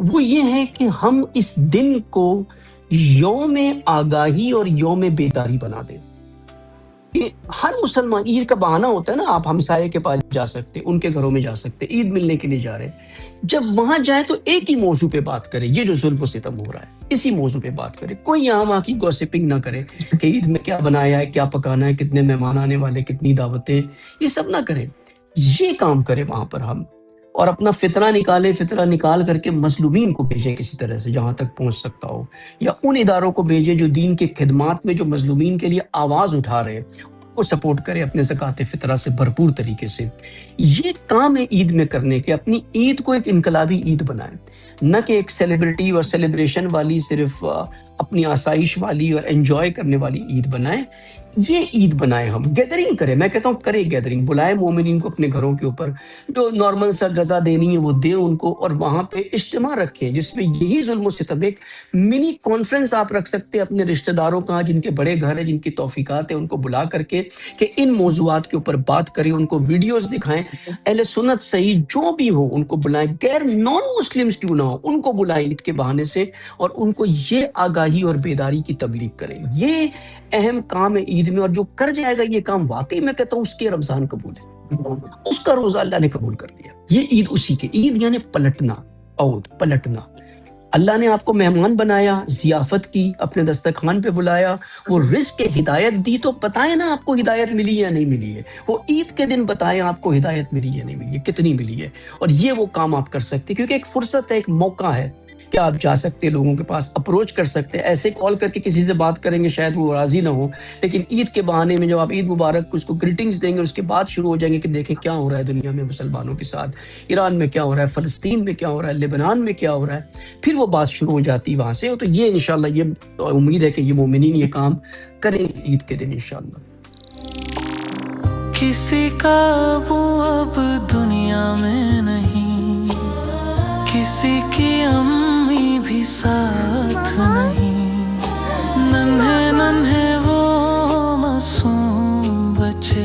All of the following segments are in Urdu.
وہ یہ ہے کہ ہم اس دن کو یوم آگاہی اور یوم بیداری بنا دیں. کہ ہر مسلمان عید کا بہانہ ہوتا ہے نا، آپ ہمسائے کے پاس جا سکتے، ان کے گھروں میں جا سکتے، عید ملنے کے لیے جا رہے ہیں. جب وہاں جائیں تو ایک ہی موضوع پہ بات کریں، یہ جو ظلم و ستم ہو رہا ہے اسی موضوع پہ بات کریں. کوئی یہاں وہاں کی گوسپنگ نہ کرے کہ عید میں کیا بنایا ہے، کیا پکانا ہے، کتنے مہمان آنے والے، کتنی دعوتیں، یہ سب نہ کریں. یہ کام کریں وہاں پر ہم، اور اپنا فطرہ نکال کر کے مظلومین کو بھیجیں کسی طرح سے جہاں تک پہنچ سکتا ہو، یا ان اداروں کو بھیجیں جو دین کے خدمات میں جو مظلومین کے لیے آواز اٹھا رہے ہیں، کو سپورٹ کرے اپنے زکوٰۃ فطرہ سے بھرپور طریقے سے. یہ کام ہے عید میں کرنے کے. اپنی عید کو ایک انقلابی عید بنائیں، نہ کہ ایک سیلیبریٹی اور سیلیبریشن والی، صرف اپنی آسائش والی اور انجوائے کرنے والی عید بنائیں. یہ عید بنائیں، ہم گیدرنگ کریں. میں کہتا ہوں کریں گیدرنگ، بلائیں مومنین کو اپنے گھروں کے اوپر، جو نارمل سا غذا دینی ہے وہ دیں ان کو، اور وہاں پہ اجتماع رکھیں جس میں یہی ظلم و ستم. ایک منی کانفرنس آپ رکھ سکتے ہیں اپنے رشتہ داروں کا، جن کے بڑے گھر ہیں، جن کی توفیقات ہیں، ان کو بلا کر کے کہ ان موضوعات کے اوپر بات کریں، ان کو ویڈیوز دکھائیں. اہل سنت صحیح جو بھی ہو ان کو بلائیں، غیر نان مسلمز کیوں نہ ہو ان کو بلائیں عید کے بہانے سے، اور ان کو یہ آگاہی اور بیداری کی تبلیغ کریں. یہ اہم کام ہے عید میں، اور جو کر جائے گا یہ کام، واقعی میں کہتا ہوں اس کے رمضان قبول ہے، اس کا روزہ اللہ نے قبول کر لیا. یہ عید اسی کے، عید یعنی پلٹنا، عود پلٹنا. اللہ نے آپ کو مہمان بنایا، ضیافت کی، اپنے دسترخوان پہ بلایا، وہ رزق کے ہدایت دی، تو بتائیں نا آپ کو ہدایت ملی یا نہیں ملی ہے. وہ عید کے دن بتائیں آپ کو ہدایت ملی یا نہیں ملی ہے، کتنی ملی ہے. اور یہ وہ کام آپ کر سکتے، کیونکہ ایک فرصت ہے، ایک موقع ہے کہ آپ جا سکتے، لوگوں کے پاس اپروچ کر سکتے. ایسے کال کر کے کسی سے بات کریں گے شاید وہ راضی نہ ہو، لیکن عید کے بہانے میں جب آپ عید مبارک اس کو گریٹنگز دیں گے، اس کے بعد شروع ہو جائیں گے کہ دیکھیں کیا ہو رہا ہے دنیا میں مسلمانوں کے ساتھ، ایران میں کیا ہو رہا ہے، فلسطین میں کیا ہو رہا ہے، لبنان میں کیا ہو رہا ہے. پھر وہ بات شروع ہو جاتی وہاں سے. تو یہ انشاءاللہ یہ امید ہے کہ یہ مومنین یہ کام کریں عید کے دن انشاءاللہ. کسی کا اب دنیا میں نہیں، کسی کی امی بھی ساتھ نہیں، ننھے ننھے وہ معصوم بچے،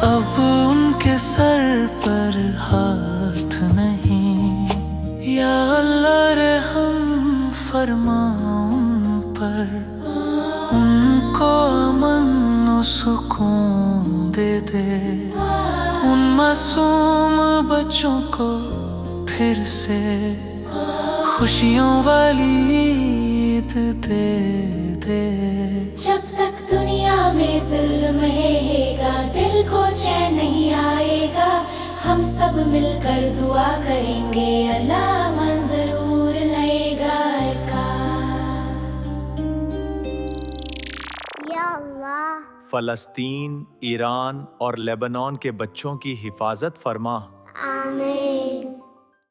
اب ان کے سر پر ہاتھ نہیں. یا اللہ رحم فرما ان پر، ان کو امن و سکون دے دے، ان معصوم بچوں کو پھر سے خوشیوں والی عید دے دے. جب تک دنیا میں ظلم رہے گا دل کو چین نہیں آئے گا، ہم سب مل کر دعا کریں گے اللہ من ضرور لے گا. یا اللہ، فلسطین، ایران اور لیبنان کے بچوں کی حفاظت فرما. آمین.